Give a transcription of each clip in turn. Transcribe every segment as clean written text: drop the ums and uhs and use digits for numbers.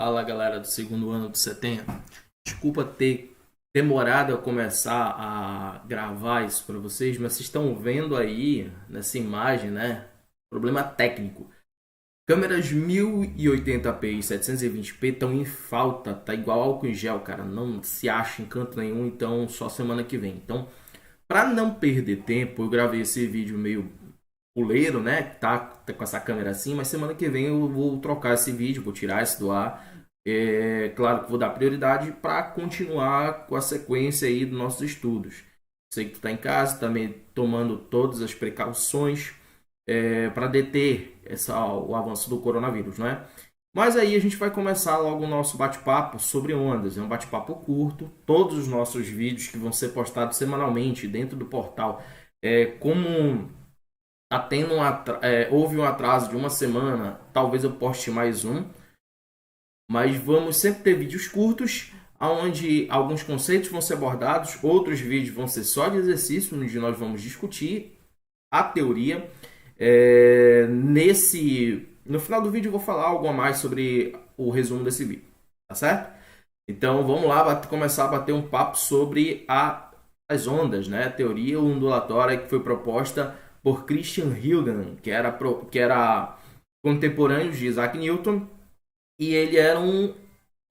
Fala galera do segundo ano do CETEM. Desculpa ter demorado a começar a gravar isso para vocês, mas vocês estão vendo aí nessa imagem, né? Problema técnico. Câmeras 1080p e 720p estão em falta, tá igual álcool em gel, cara. Não se acha em canto nenhum, então só semana que vem. Então, para não perder tempo, eu gravei esse vídeo meio puleiro, né? Tá com essa câmera assim, mas semana que vem eu vou trocar esse vídeo, vou tirar esse do ar. É claro que vou dar prioridade para continuar com a sequência aí dos nossos estudos. Sei que tu está em casa, também tomando todas as precauções para deter o avanço do coronavírus, não é? Mas aí a gente vai começar logo o nosso bate-papo sobre ondas. É um bate-papo curto. Todos os nossos vídeos que vão ser postados semanalmente dentro do portal, como tá tendo houve um atraso de uma semana, talvez eu poste mais um, mas vamos sempre ter vídeos curtos, onde alguns conceitos vão ser abordados, outros vídeos vão ser só de exercício, onde nós vamos discutir a teoria. No final do vídeo eu vou falar algo a mais sobre o resumo desse vídeo, tá certo? Então vamos lá começar a bater um papo sobre as ondas, né? A teoria ondulatória que foi proposta por Christian Huygens, que era contemporâneo de Isaac Newton, e ele era um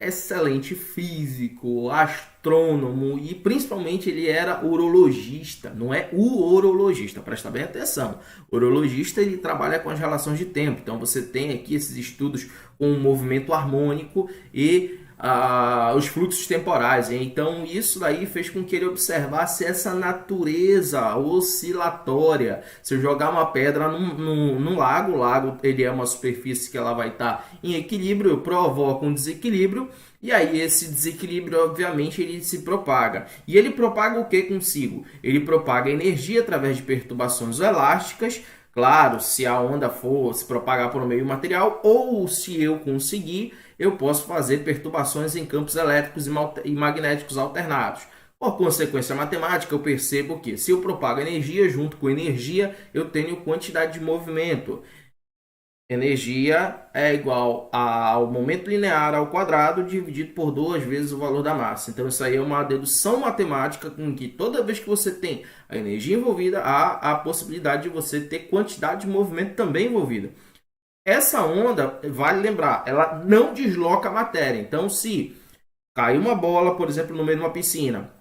excelente físico, astrônomo e principalmente ele era urologista. Não é o urologista, presta bem atenção. O urologista ele trabalha com as relações de tempo. Então você tem aqui esses estudos com o movimento harmônico e os fluxos temporais. Então isso daí fez com que ele observasse essa natureza oscilatória. Se eu jogar uma pedra num lago, o lago ele é uma superfície que ela vai estar em equilíbrio, provoca um desequilíbrio, e aí esse desequilíbrio obviamente ele se propaga. E ele propaga o que consigo? Ele propaga energia através de perturbações elásticas. Claro, se a onda for se propagar por um meio material, ou se eu conseguir, eu posso fazer perturbações em campos elétricos e magnéticos alternados. Por consequência matemática, eu percebo que se eu propago energia, junto com energia, eu tenho quantidade de movimento. Energia é igual ao momento linear ao quadrado dividido por 2 vezes o valor da massa. Então isso aí é uma dedução matemática com que toda vez que você tem a energia envolvida, há a possibilidade de você ter quantidade de movimento também envolvida. Essa onda, vale lembrar, ela não desloca a matéria. Então se cair uma bola, por exemplo, no meio de uma piscina,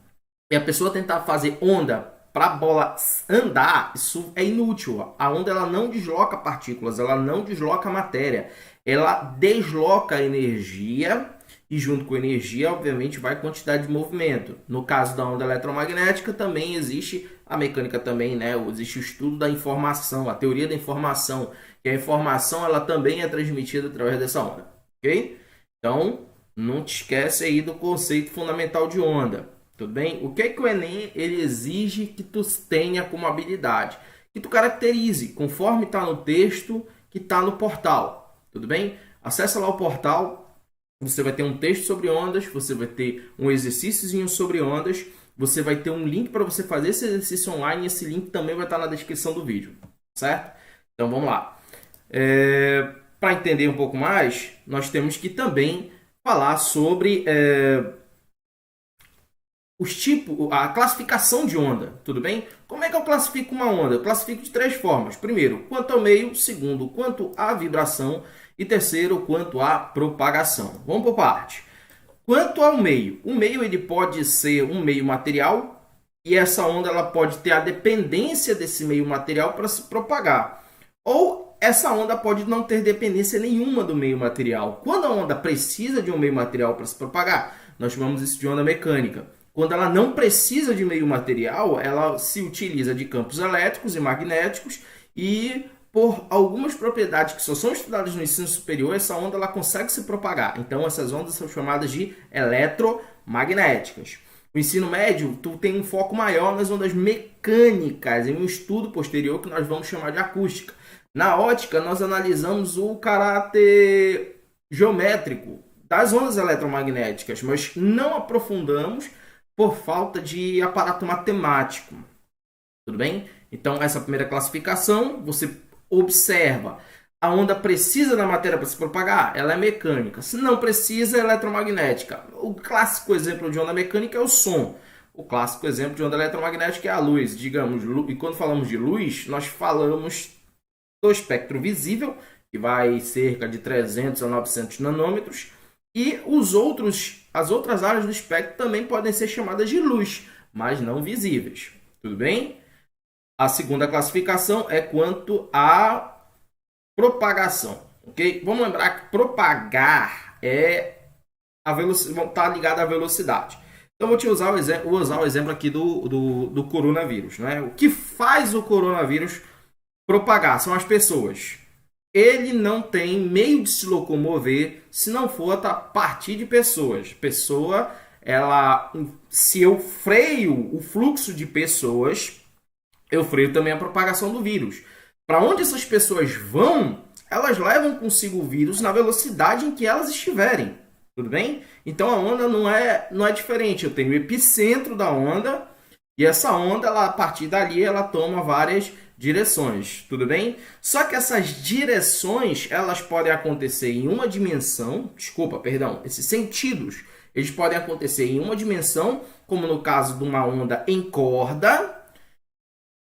e a pessoa tentar fazer onda para a bola andar, isso é inútil. A onda ela não desloca partículas, ela não desloca matéria. Ela desloca a energia e junto com a energia, obviamente, vai a quantidade de movimento. No caso da onda eletromagnética, também existe a mecânica também, né? Existe o estudo da informação, a teoria da informação. E a informação ela também é transmitida através dessa onda, ok? Então, não te esquece aí do conceito fundamental de onda. Tudo bem? O que que o Enem ele exige que tu tenha como habilidade? Que tu caracterize conforme está no texto que está no portal. Tudo bem? Acessa lá o portal. Você vai ter um texto sobre ondas. Você vai ter um exercíciozinho sobre ondas. Você vai ter um link para você fazer esse exercício online. Esse link também vai estar na descrição do vídeo. Certo? Então vamos lá. Para entender um pouco mais, nós temos que também falar sobre os tipos, a classificação de onda, tudo bem? Como é que eu classifico uma onda? Eu classifico de 3 formas. Primeiro, quanto ao meio. Segundo, quanto à vibração. E terceiro, quanto à propagação. Vamos por parte. Quanto ao meio. O meio ele pode ser um meio material e essa onda ela pode ter a dependência desse meio material para se propagar. Ou essa onda pode não ter dependência nenhuma do meio material. Quando a onda precisa de um meio material para se propagar, nós chamamos isso de onda mecânica. Quando ela não precisa de meio material, ela se utiliza de campos elétricos e magnéticos e por algumas propriedades que só são estudadas no ensino superior, essa onda ela consegue se propagar. Então essas ondas são chamadas de eletromagnéticas. No ensino médio, tu tem um foco maior nas ondas mecânicas, em um estudo posterior que nós vamos chamar de acústica. Na ótica, nós analisamos o caráter geométrico das ondas eletromagnéticas, mas não aprofundamos por falta de aparato matemático. Tudo bem? Então, essa primeira classificação, você observa A onda precisa da matéria para se propagar? Ela é mecânica. Se não precisa, é eletromagnética. O clássico exemplo de onda mecânica é o som. O clássico exemplo de onda eletromagnética é a luz. Digamos, e quando falamos de luz, nós falamos do espectro visível, que vai cerca de 300 a 900 nanômetros, e as outras áreas do espectro também podem ser chamadas de luz, mas não visíveis. Tudo bem? A segunda classificação é quanto à propagação, ok? Vamos lembrar que propagar é a velocidade, está ligado à velocidade. Então, vou usar o exemplo aqui do coronavírus. Né? O que faz o coronavírus propagar são as pessoas. Ele não tem meio de se locomover se não for a partir de pessoas. Se eu freio o fluxo de pessoas, eu freio também a propagação do vírus. Para onde essas pessoas vão, elas levam consigo o vírus na velocidade em que elas estiverem. Tudo bem? Então a onda não é diferente. Eu tenho o epicentro da onda e essa onda, a partir dali, ela toma várias direções. Tudo bem? Só que essas direções, elas podem acontecer em uma dimensão. Esses sentidos, eles podem acontecer em uma dimensão, como no caso de uma onda em corda,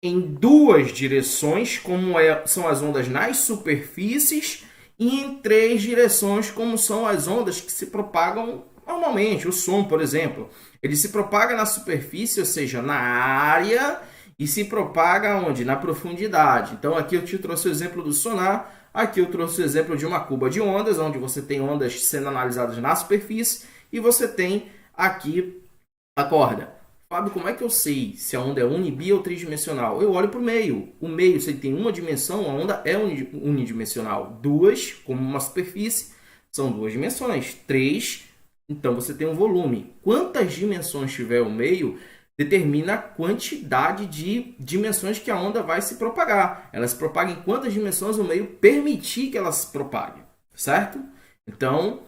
em duas direções, como são as ondas nas superfícies, e em três direções, como são as ondas que se propagam normalmente. O som, por exemplo, ele se propaga na superfície, ou seja, na área, e se propaga onde? Na profundidade. Então, aqui eu te trouxe o exemplo do sonar, aqui eu trouxe o exemplo de uma cuba de ondas, onde você tem ondas sendo analisadas na superfície, e você tem aqui a corda. Fábio, como é que eu sei se a onda é uni-, ou tridimensional? Eu olho para o meio. O meio, se ele tem uma dimensão, a onda é unidimensional. Duas, como uma superfície, são duas dimensões. Três, então você tem um volume. Quantas dimensões tiver o meio, determina a quantidade de dimensões que a onda vai se propagar. Ela se propaga em quantas dimensões o meio permitir que ela se propague. Certo? Então,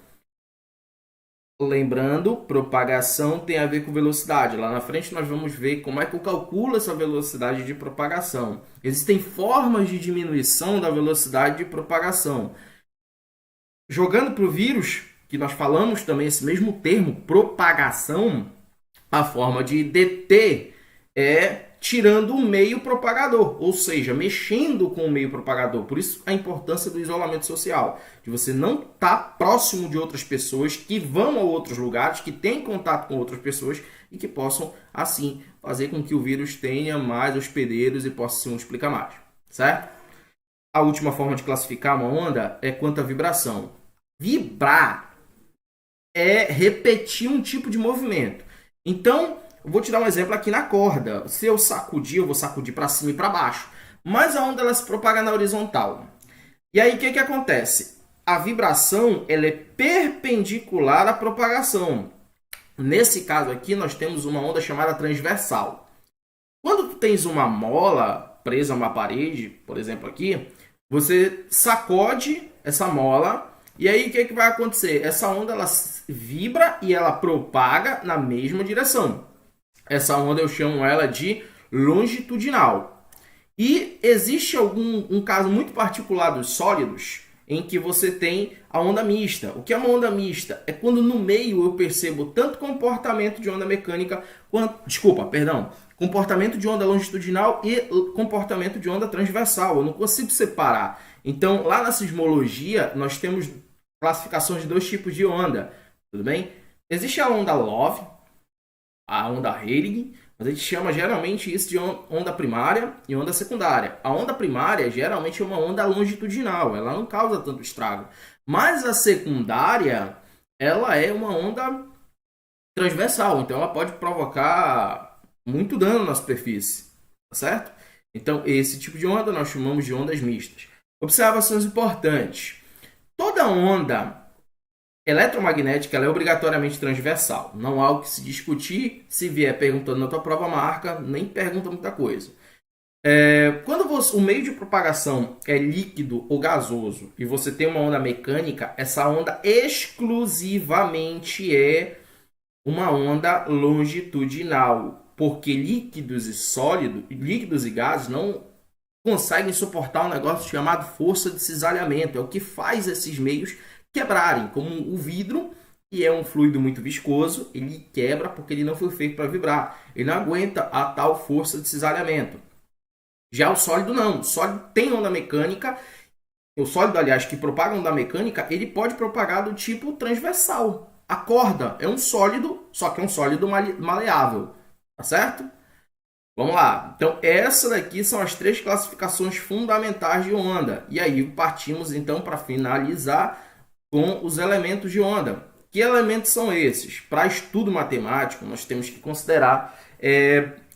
lembrando, propagação tem a ver com velocidade. Lá na frente nós vamos ver como é que eu calculo essa velocidade de propagação. Existem formas de diminuição da velocidade de propagação. Jogando para o vírus, que nós falamos também esse mesmo termo, propagação, a forma de deter é tirando o meio propagador, ou seja, mexendo com o meio propagador. Por isso a importância do isolamento social, de você não estar próximo de outras pessoas que vão a outros lugares, que têm contato com outras pessoas e que possam, assim, fazer com que o vírus tenha mais hospedeiros e possa se multiplicar mais, certo? A última forma de classificar uma onda é quanto à vibração. Vibrar é repetir um tipo de movimento. Então, eu vou te dar um exemplo aqui na corda. Se eu sacudir, eu vou sacudir para cima e para baixo. Mas a onda ela se propaga na horizontal. E aí, o que acontece? A vibração ela é perpendicular à propagação. Nesse caso aqui, nós temos uma onda chamada transversal. Quando tu tens uma mola presa a uma parede, por exemplo aqui, você sacode essa mola e aí o que vai acontecer? Essa onda ela vibra e ela propaga na mesma direção. Essa onda eu chamo ela de longitudinal. E existe um caso muito particular dos sólidos em que você tem a onda mista. O que é uma onda mista? É quando no meio eu percebo tanto comportamento de onda mecânica comportamento de onda longitudinal e comportamento de onda transversal. Eu não consigo separar. Então, lá na sismologia, nós temos classificações de dois tipos de onda. Tudo bem? Existe a onda Love, a onda Rayleigh, mas a gente chama geralmente isso de onda primária e onda secundária. A onda primária geralmente é uma onda longitudinal, ela não causa tanto estrago. Mas a secundária, ela é uma onda transversal, então ela pode provocar muito dano na superfície, tá certo? Então, esse tipo de onda nós chamamos de ondas mistas. Observações importantes. Toda onda eletromagnética ela é obrigatoriamente transversal. Não há o que se discutir. Se vier perguntando na tua prova, marca, nem pergunta muita coisa. Quando o meio de propagação é líquido ou gasoso e você tem uma onda mecânica, essa onda exclusivamente é uma onda longitudinal, porque líquidos e gases não conseguem suportar um negócio chamado força de cisalhamento. É o que faz esses meios quebrarem, como o vidro, que é um fluido muito viscoso, ele quebra porque ele não foi feito para vibrar. Ele não aguenta a tal força de cisalhamento. Já o sólido não. O sólido tem onda mecânica. O sólido, aliás, que propaga onda mecânica, ele pode propagar do tipo transversal. A corda é um sólido, só que é um sólido maleável. Tá certo? Vamos lá. Então, essa daqui são as 3 classificações fundamentais de onda. E aí partimos, então, para finalizar com os elementos de onda. Que elementos são esses? Para estudo matemático, nós temos que considerar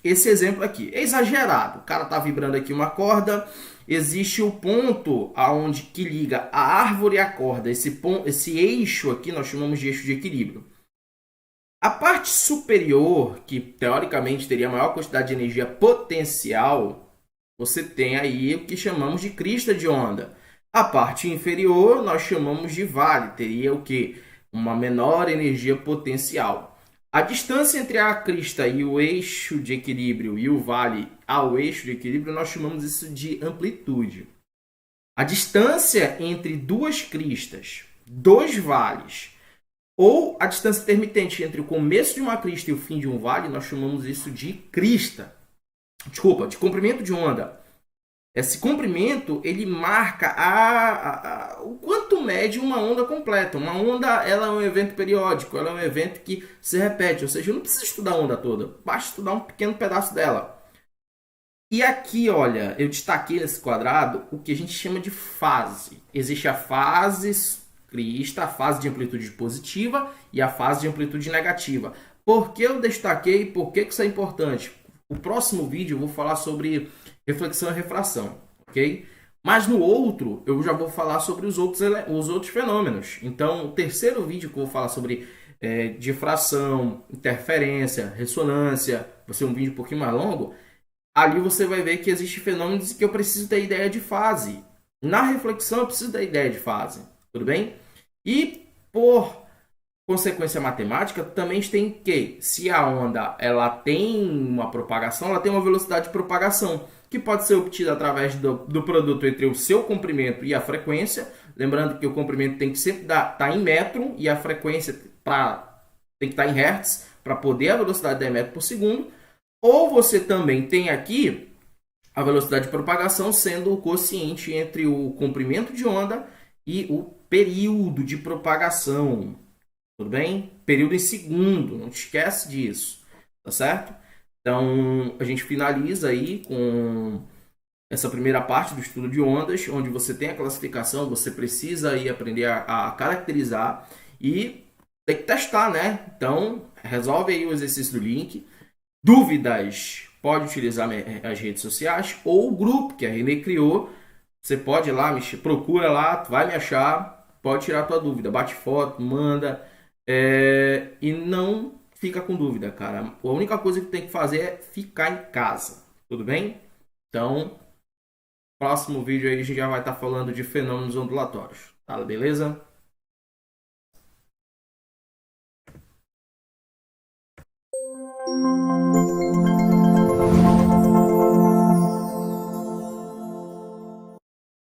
esse exemplo aqui. É exagerado. O cara está vibrando aqui uma corda, existe o ponto aonde que liga a árvore e a corda. Esse eixo aqui nós chamamos de eixo de equilíbrio. A parte superior, que teoricamente teria a maior quantidade de energia potencial, você tem aí o que chamamos de crista de onda. A parte inferior nós chamamos de vale, teria o que? Uma menor energia potencial. A distância entre a crista e o eixo de equilíbrio e o vale ao eixo de equilíbrio, nós chamamos isso de amplitude. A distância entre duas cristas, dois vales, ou a distância intermitente entre o começo de uma crista e o fim de um vale, nós chamamos isso de crista. Desculpa, de comprimento de onda. Esse comprimento, ele marca o quanto mede uma onda completa. Uma onda, ela é um evento periódico, ela é um evento que se repete. Ou seja, eu não preciso estudar a onda toda, basta estudar um pequeno pedaço dela. E aqui, olha, eu destaquei nesse quadrado o que a gente chama de fase. Existe a fase crista, a fase de amplitude positiva e a fase de amplitude negativa. Por que eu destaquei? Por que isso é importante? O próximo vídeo eu vou falar sobre reflexão e refração, ok? Mas no outro eu já vou falar sobre os outros fenômenos. Então, o terceiro vídeo que eu vou falar sobre difração, interferência, ressonância, vai ser um vídeo um pouquinho mais longo. Ali você vai ver que existem fenômenos que eu preciso ter ideia de fase. Na reflexão eu preciso ter ideia de fase, tudo bem? E por consequência matemática, também tem que, se a onda ela tem uma propagação, ela tem uma velocidade de propagação, que pode ser obtida através do produto entre o seu comprimento e a frequência. Lembrando que o comprimento tem que sempre estar em metro e a frequência tem que estar em hertz para poder a velocidade dar em metro por segundo. Ou você também tem aqui a velocidade de propagação sendo o quociente entre o comprimento de onda e o período de propagação. Tudo bem? Período em segundo, não te esquece disso, tá certo? Então, a gente finaliza aí com essa primeira parte do estudo de ondas, onde você tem a classificação, você precisa aí aprender a caracterizar e tem que testar, né? Então, resolve aí o exercício do link. Dúvidas, pode utilizar as redes sociais ou o grupo que a Renê criou. Você pode ir lá, procura lá, vai me achar, pode tirar a tua dúvida, bate foto, manda. E não fica com dúvida, cara. A única coisa que tem que fazer é ficar em casa, tudo bem? Então, próximo vídeo aí a gente já vai estar falando de fenômenos ondulatórios, tá? Beleza?